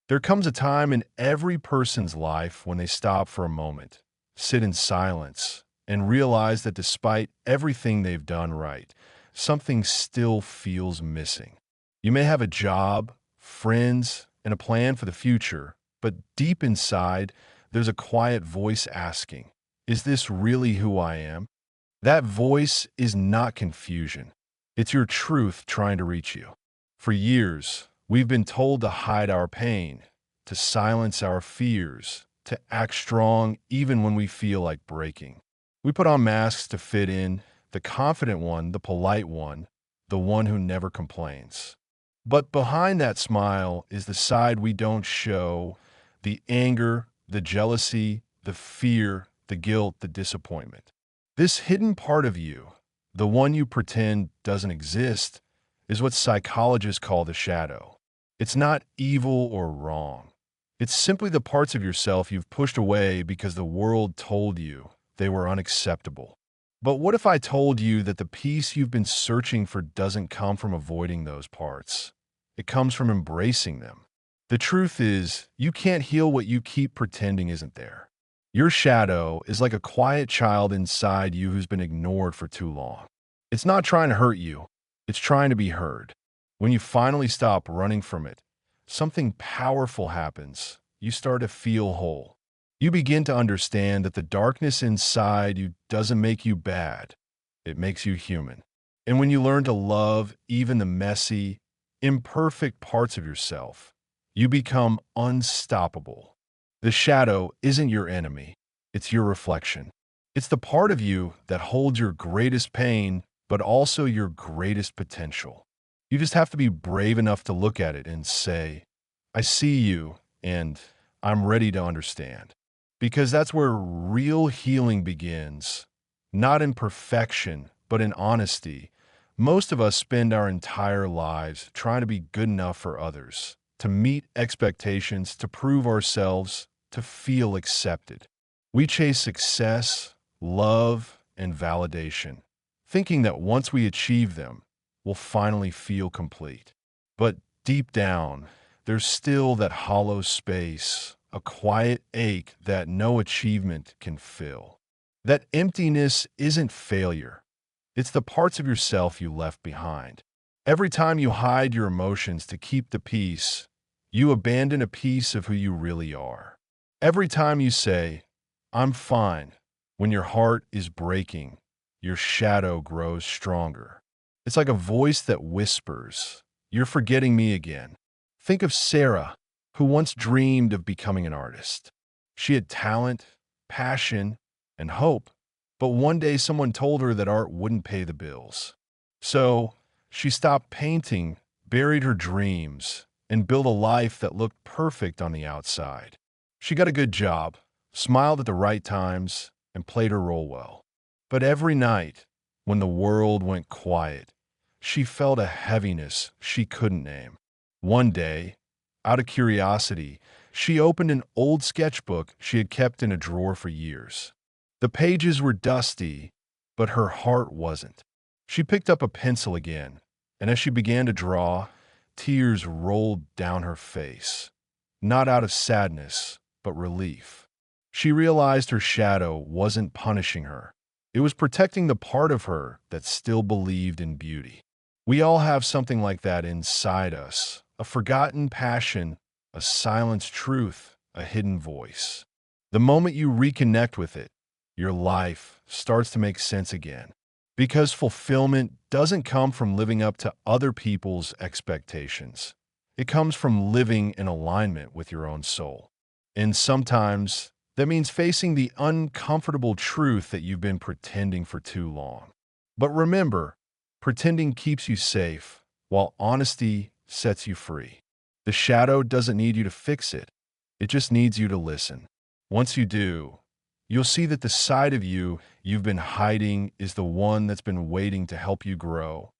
There comes a time in every person's life when they stop for a moment, sit in silence, and realize that despite everything they've done right, something still feels missing. You may have a job, friends, and a plan for the future, but deep inside, there's a quiet voice asking, is this really who I am? That voice is not confusion. It's your truth trying to reach you. For years, we've been told to hide our pain, to silence our fears, to act strong even when we feel like breaking. We put on masks to fit in, the confident one, the polite one, the one who never complains. But behind that smile is the side we don't show, the anger, the jealousy, the fear, the guilt, the disappointment. This hidden part of you, the one you pretend doesn't exist, is what psychologists call the shadow. It's not evil or wrong. It's simply the parts of yourself you've pushed away because the world told you they were unacceptable. But what if I told you that the peace you've been searching for doesn't come from avoiding those parts? It comes from embracing them. The truth is, you can't heal what you keep pretending isn't there. Your shadow is like a quiet child inside you who's been ignored for too long. It's not trying to hurt you, it's trying to be heard. When you finally stop running from it, something powerful happens. You start to feel whole. You begin to understand that the darkness inside you doesn't make you bad, it makes you human. And when you learn to love even the messy, imperfect parts of yourself, you become unstoppable. The shadow isn't your enemy, it's your reflection. It's the part of you that holds your greatest pain, but also your greatest potential. You just have to be brave enough to look at it and say, I see you, and I'm ready to understand. Because that's where real healing begins, not in perfection, but in honesty. Most of us spend our entire lives trying to be good enough for others, to meet expectations, to prove ourselves, to feel accepted. We chase success, love, and validation, thinking that once we achieve them, we'll finally feel complete. But deep down, there's still that hollow space, a quiet ache that no achievement can fill. That emptiness isn't failure. It's the parts of yourself you left behind. Every time you hide your emotions to keep the peace, you abandon a piece of who you really are. Every time you say, I'm fine, when your heart is breaking, your shadow grows stronger. It's like a voice that whispers, you're forgetting me again. Think of Sarah, who once dreamed of becoming an artist. She had talent, passion, and hope, but one day someone told her that art wouldn't pay the bills. So she stopped painting, buried her dreams, and built a life that looked perfect on the outside. She got a good job, smiled at the right times, and played her role well. But every night, when the world went quiet, she felt a heaviness she couldn't name. One day, out of curiosity, she opened an old sketchbook she had kept in a drawer for years. The pages were dusty, but her heart wasn't. She picked up a pencil again, and as she began to draw, tears rolled down her face. Not out of sadness, but relief. She realized her shadow wasn't punishing her. It was protecting the part of her that still believed in beauty. We all have something like that inside us, a forgotten passion, a silenced truth, a hidden voice. The moment you reconnect with it, your life starts to make sense again. Because fulfillment doesn't come from living up to other people's expectations. It comes from living in alignment with your own soul. And sometimes that means facing the uncomfortable truth that you've been pretending for too long. But remember, pretending keeps you safe, while honesty sets you free. The shadow doesn't need you to fix it. It just needs you to listen. Once you do, you'll see that the side of you you've been hiding is the one that's been waiting to help you grow.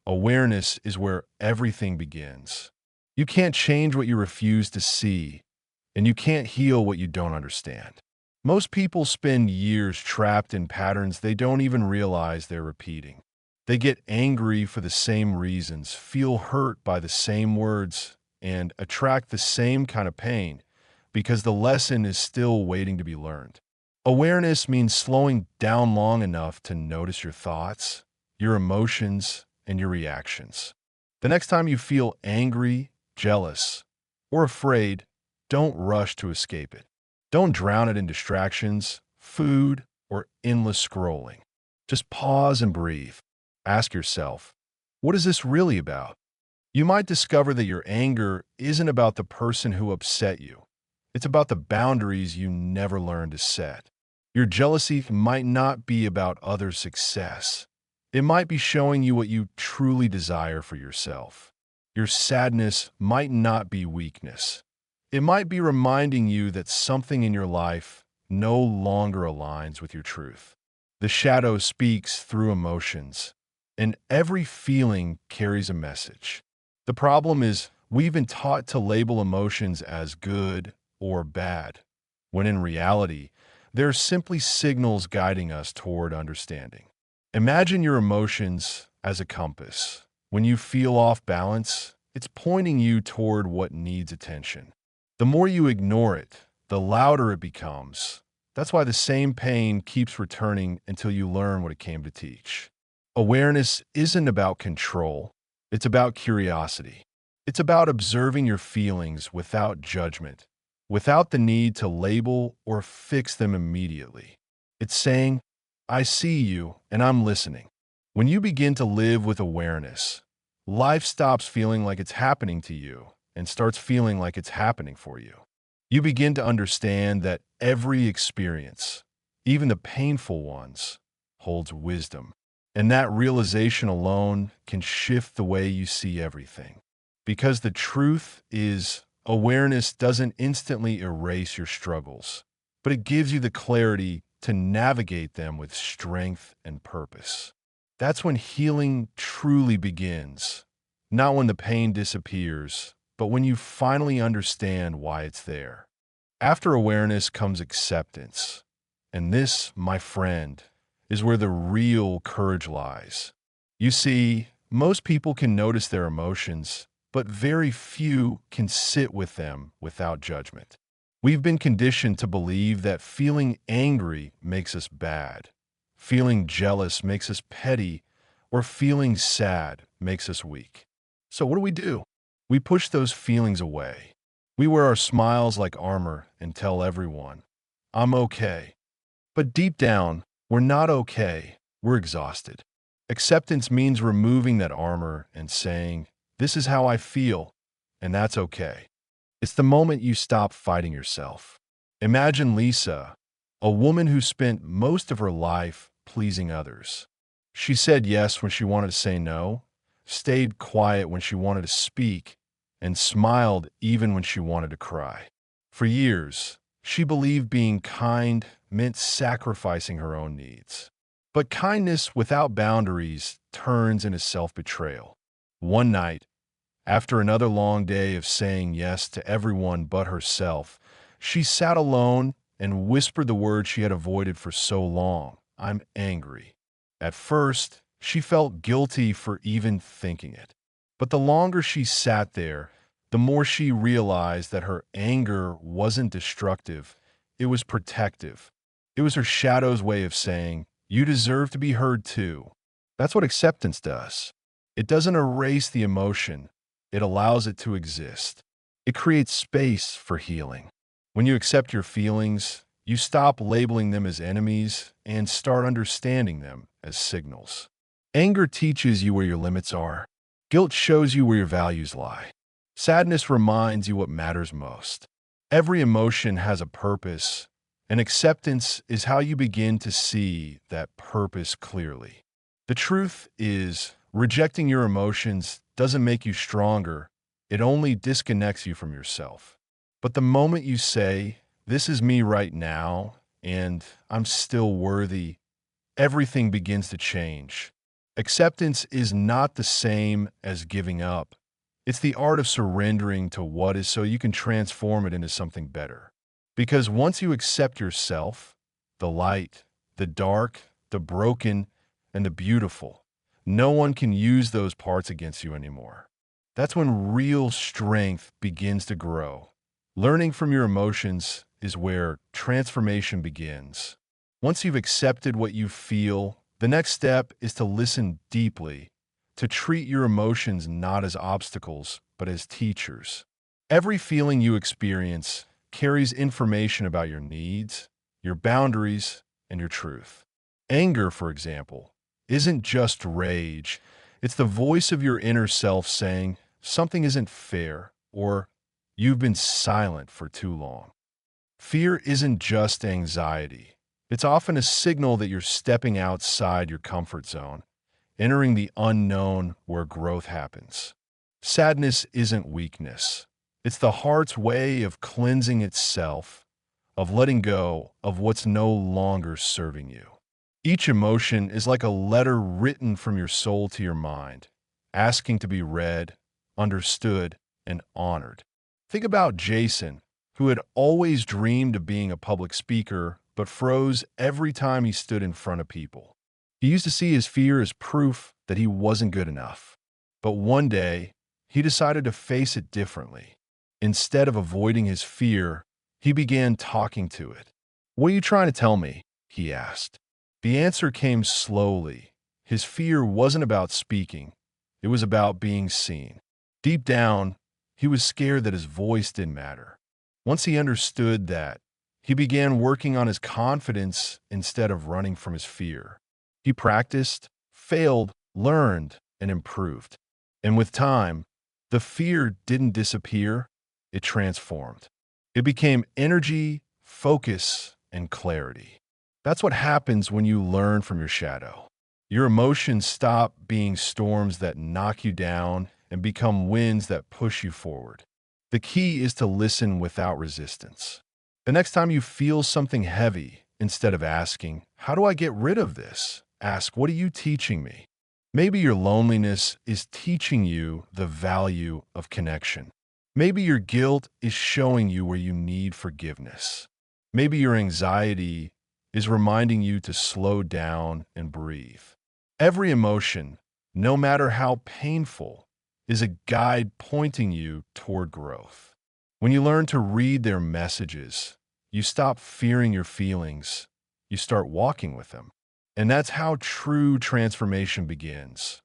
Awareness is where everything begins. You can't change what you refuse to see, and you can't heal what you don't understand. Most people spend years trapped in patterns they don't even realize they're repeating. They get angry for the same reasons, feel hurt by the same words, and attract the same kind of pain because the lesson is still waiting to be learned. Awareness means slowing down long enough to notice your thoughts, your emotions, and your reactions. The next time you feel angry, jealous, or afraid, don't rush to escape it. Don't drown it in distractions, food, or endless scrolling. Just pause and breathe. Ask yourself, what is this really about? You might discover that your anger isn't about the person who upset you. It's about the boundaries you never learned to set. Your jealousy might not be about others' success. It might be showing you what you truly desire for yourself. Your sadness might not be weakness. It might be reminding you that something in your life no longer aligns with your truth. The shadow speaks through emotions, and every feeling carries a message. The problem is we've been taught to label emotions as good or bad, when in reality, they're simply signals guiding us toward understanding. Imagine your emotions as a compass. When you feel off balance, it's pointing you toward what needs attention. The more you ignore it, the louder it becomes. That's why the same pain keeps returning until you learn what it came to teach. Awareness isn't about control, it's about curiosity. It's about observing your feelings without judgment, without the need to label or fix them immediately. It's saying, I see you and I'm listening. When you begin to live with awareness, life stops feeling like it's happening to you and starts feeling like it's happening for you. You begin to understand that every experience, even the painful ones, holds wisdom. And that realization alone can shift the way you see everything. Because the truth is, awareness doesn't instantly erase your struggles, but it gives you the clarity to navigate them with strength and purpose. That's when healing truly begins, not when the pain disappears, but when you finally understand why it's there. After awareness comes acceptance. And this, my friend, is where the real courage lies. You see, most people can notice their emotions, but very few can sit with them without judgment. We've been conditioned to believe that feeling angry makes us bad, feeling jealous makes us petty, or feeling sad makes us weak. So what do? We push those feelings away. We wear our smiles like armor and tell everyone, I'm okay. But deep down, we're not okay. We're exhausted. Acceptance means removing that armor and saying, this is how I feel, and that's okay. It's the moment you stop fighting yourself. Imagine Lisa, a woman who spent most of her life pleasing others. She said yes when she wanted to say no, stayed quiet when she wanted to speak, and smiled even when she wanted to cry. For years, she believed being kind meant sacrificing her own needs. But kindness without boundaries turns into self-betrayal. One night, after another long day of saying yes to everyone but herself, she sat alone and whispered the word she had avoided for so long, I'm angry. At first, she felt guilty for even thinking it. But the longer she sat there, the more she realized that her anger wasn't destructive, it was protective. It was her shadow's way of saying, you deserve to be heard too. That's what acceptance does. It doesn't erase the emotion, it allows it to exist. It creates space for healing. When you accept your feelings, you stop labeling them as enemies and start understanding them as signals. Anger teaches you where your limits are. Guilt shows you where your values lie. Sadness reminds you what matters most. Every emotion has a purpose, and acceptance is how you begin to see that purpose clearly. The truth is, rejecting your emotions doesn't make you stronger, it only disconnects you from yourself. But the moment you say, this is me right now, and I'm still worthy, everything begins to change. Acceptance is not the same as giving up. It's the art of surrendering to what is so you can transform it into something better. Because once you accept yourself, the light, the dark, the broken, and the beautiful, no one can use those parts against you anymore. That's when real strength begins to grow. Learning from your emotions is where transformation begins. Once you've accepted what you feel, the next step is to listen deeply, to treat your emotions not as obstacles, but as teachers. Every feeling you experience carries information about your needs, your boundaries, and your truth. Anger, for example, isn't just rage. It's the voice of your inner self saying, something isn't fair, or you've been silent for too long. Fear isn't just anxiety. It's often a signal that you're stepping outside your comfort zone, entering the unknown where growth happens. Sadness isn't weakness. It's the heart's way of cleansing itself, of letting go of what's no longer serving you. Each emotion is like a letter written from your soul to your mind, asking to be read, understood, and honored. Think about Jason, who had always dreamed of being a public speaker but froze every time he stood in front of people. He used to see his fear as proof that he wasn't good enough. But one day, he decided to face it differently. Instead of avoiding his fear, he began talking to it. "What are you trying to tell me?" he asked. The answer came slowly. His fear wasn't about speaking. It was about being seen. Deep down, he was scared that his voice didn't matter. Once he understood that, he began working on his confidence instead of running from his fear. He practiced, failed, learned, and improved. And with time, the fear didn't disappear, it transformed. It became energy, focus, and clarity. That's what happens when you learn from your shadow. Your emotions stop being storms that knock you down and become winds that push you forward. The key is to listen without resistance. The next time you feel something heavy, instead of asking, "How do I get rid of this?" ask, "What are you teaching me?" Maybe your loneliness is teaching you the value of connection. Maybe your guilt is showing you where you need forgiveness. Maybe your anxiety is reminding you to slow down and breathe. Every emotion, no matter how painful, is a guide pointing you toward growth. When you learn to read their messages, you stop fearing your feelings, you start walking with them. And that's how true transformation begins,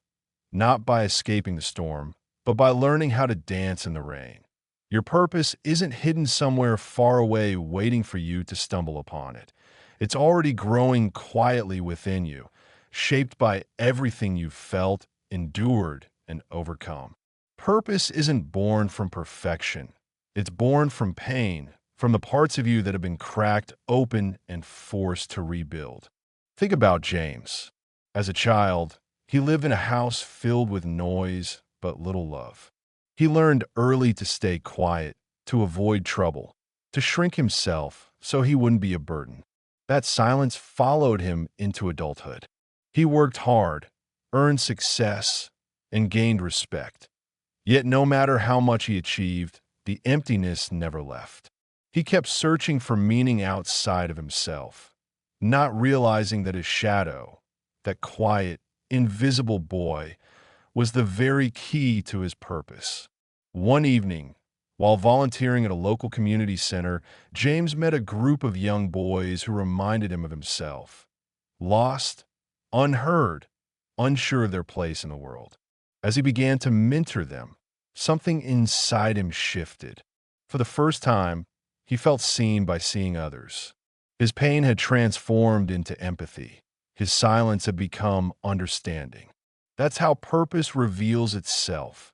not by escaping the storm, but by learning how to dance in the rain. Your purpose isn't hidden somewhere far away waiting for you to stumble upon it. It's already growing quietly within you, shaped by everything you've felt, endured, and overcome. Purpose isn't born from perfection. It's born from pain, from the parts of you that have been cracked open and forced to rebuild. Think about James. As a child, he lived in a house filled with noise but little love. He learned early to stay quiet, to avoid trouble, to shrink himself so he wouldn't be a burden. That silence followed him into adulthood. He worked hard, earned success, and gained respect. Yet no matter how much he achieved, the emptiness never left. He kept searching for meaning outside of himself, not realizing that his shadow, that quiet, invisible boy, was the very key to his purpose. One evening, while volunteering at a local community center, James met a group of young boys who reminded him of himself. Lost, unheard, unsure of their place in the world. As he began to mentor them, something inside him shifted. For the first time, he felt seen by seeing others. His pain had transformed into empathy. His silence had become understanding. That's how purpose reveals itself,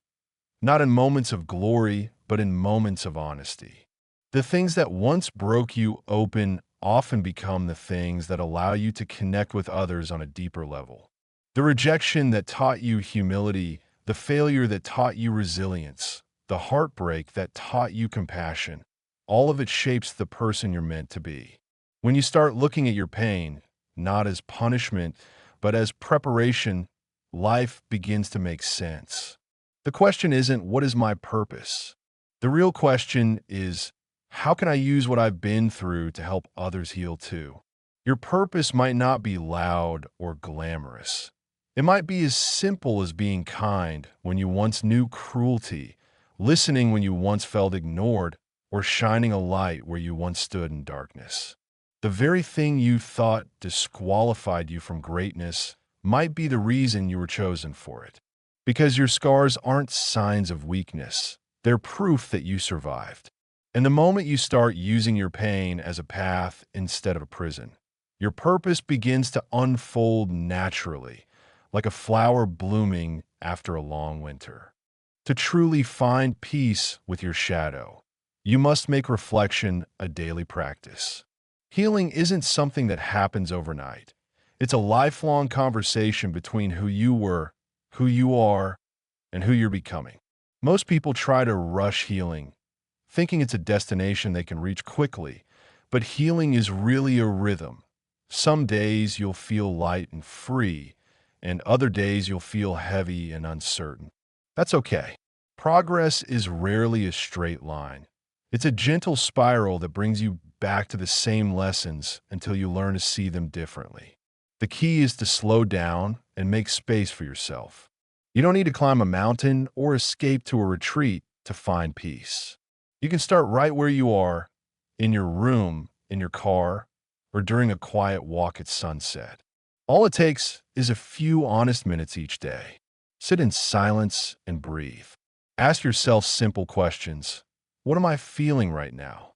not in moments of glory, but in moments of honesty. The things that once broke you open often become the things that allow you to connect with others on a deeper level. The rejection that taught you humility, the failure that taught you resilience, the heartbreak that taught you compassion, all of it shapes the person you're meant to be. When you start looking at your pain, not as punishment, but as preparation, life begins to make sense. The question isn't, what is my purpose? The real question is, how can I use what I've been through to help others heal too? Your purpose might not be loud or glamorous. It might be as simple as being kind when you once knew cruelty, listening when you once felt ignored, or shining a light where you once stood in darkness. The very thing you thought disqualified you from greatness might be the reason you were chosen for it. Because your scars aren't signs of weakness, they're proof that you survived. And the moment you start using your pain as a path instead of a prison, your purpose begins to unfold naturally, like a flower blooming after a long winter. To truly find peace with your shadow, you must make reflection a daily practice. Healing isn't something that happens overnight. It's a lifelong conversation between who you were, who you are, and who you're becoming. Most people try to rush healing, thinking it's a destination they can reach quickly, but healing is really a rhythm. Some days you'll feel light and free, and other days you'll feel heavy and uncertain. That's okay. Progress is rarely a straight line. It's a gentle spiral that brings you back to the same lessons until you learn to see them differently. The key is to slow down and make space for yourself. You don't need to climb a mountain or escape to a retreat to find peace. You can start right where you are, in your room, in your car, or during a quiet walk at sunset. All it takes is a few honest minutes each day. Sit in silence and breathe. Ask yourself simple questions. What am I feeling right now?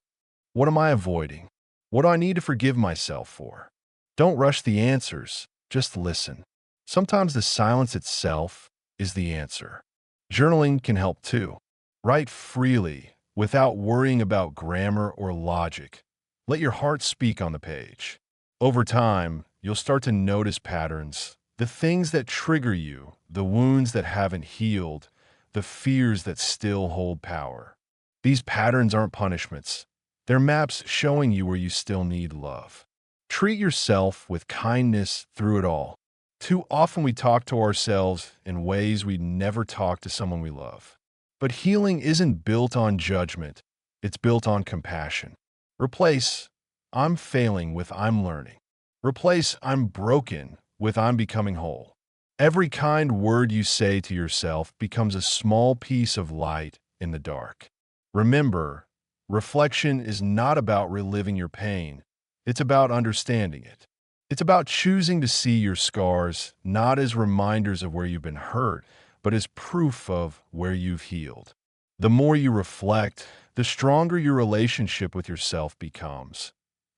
What am I avoiding? What do I need to forgive myself for? Don't rush the answers, just listen. Sometimes the silence itself is the answer. Journaling can help too. Write freely, without worrying about grammar or logic. Let your heart speak on the page. Over time, you'll start to notice patterns, the things that trigger you, the wounds that haven't healed, the fears that still hold power. These patterns aren't punishments. They're maps showing you where you still need love. Treat yourself with kindness through it all. Too often we talk to ourselves in ways we'd never talk to someone we love. But healing isn't built on judgment. It's built on compassion. Replace "I'm failing" with "I'm learning." Replace "I'm broken" with "I'm becoming whole." Every kind word you say to yourself becomes a small piece of light in the dark. Remember, reflection is not about reliving your pain. It's about understanding it. It's about choosing to see your scars not as reminders of where you've been hurt, but as proof of where you've healed. The more you reflect, the stronger your relationship with yourself becomes.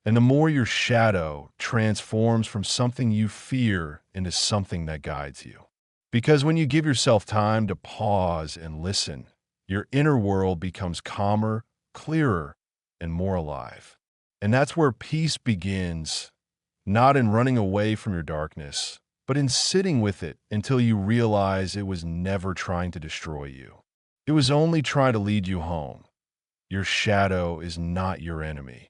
And the more your shadow transforms from something you fear into something that guides you. Because when you give yourself time to pause and listen, your inner world becomes calmer, clearer, and more alive. And that's where peace begins, not in running away from your darkness, but in sitting with it until you realize it was never trying to destroy you. It was only trying to lead you home. Your shadow is not your enemy.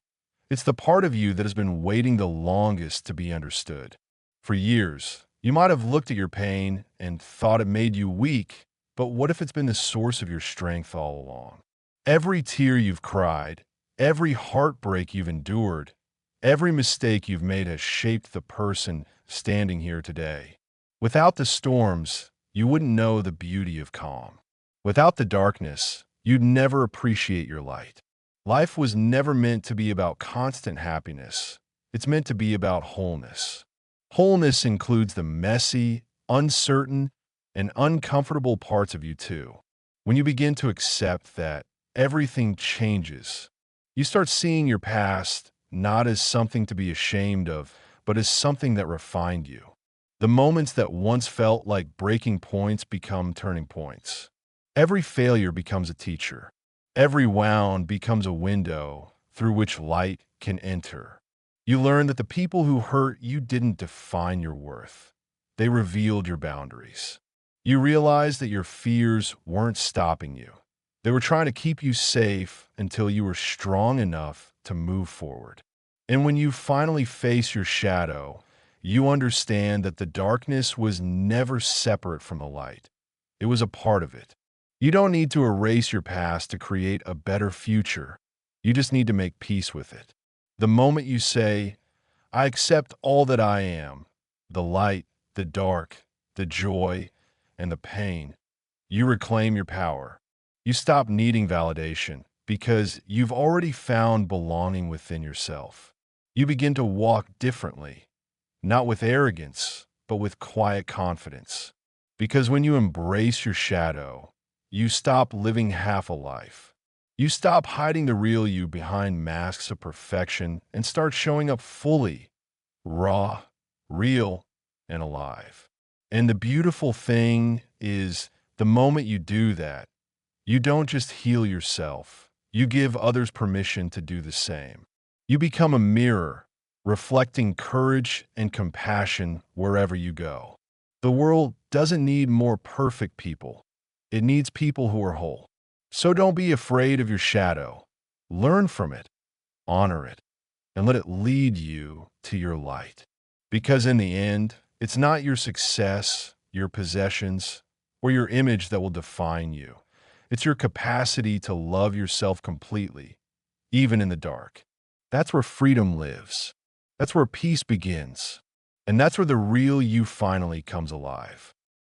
It's the part of you that has been waiting the longest to be understood. For years, you might have looked at your pain and thought it made you weak, but what if it's been the source of your strength all along? Every tear you've cried, every heartbreak you've endured, every mistake you've made has shaped the person standing here today. Without the storms, you wouldn't know the beauty of calm. Without the darkness, you'd never appreciate your light. Life was never meant to be about constant happiness. It's meant to be about wholeness. Wholeness includes the messy, uncertain, and uncomfortable parts of you too. When you begin to accept that everything changes, you start seeing your past not as something to be ashamed of, but as something that refined you. The moments that once felt like breaking points become turning points. Every failure becomes a teacher. Every wound becomes a window through which light can enter. You learn that the people who hurt you didn't define your worth. They revealed your boundaries. You realize that your fears weren't stopping you. They were trying to keep you safe until you were strong enough to move forward. And when you finally face your shadow, you understand that the darkness was never separate from the light. It was a part of it. You don't need to erase your past to create a better future. You just need to make peace with it. The moment you say, "I accept all that I am," the light, the dark, the joy, and the pain. You reclaim your power. You stop needing validation because you've already found belonging within yourself. You begin to walk differently, not with arrogance, but with quiet confidence. Because when you embrace your shadow, you stop living half a life. You stop hiding the real you behind masks of perfection and start showing up fully, raw, real, and alive. And the beautiful thing is, the moment you do that, you don't just heal yourself, you give others permission to do the same. You become a mirror, reflecting courage and compassion wherever you go. The world doesn't need more perfect people. It needs people who are whole. So don't be afraid of your shadow. Learn from it, honor it, and let it lead you to your light. Because in the end, it's not your success, your possessions, or your image that will define you. It's your capacity to love yourself completely, even in the dark. That's where freedom lives. That's where peace begins. And that's where the real you finally comes alive.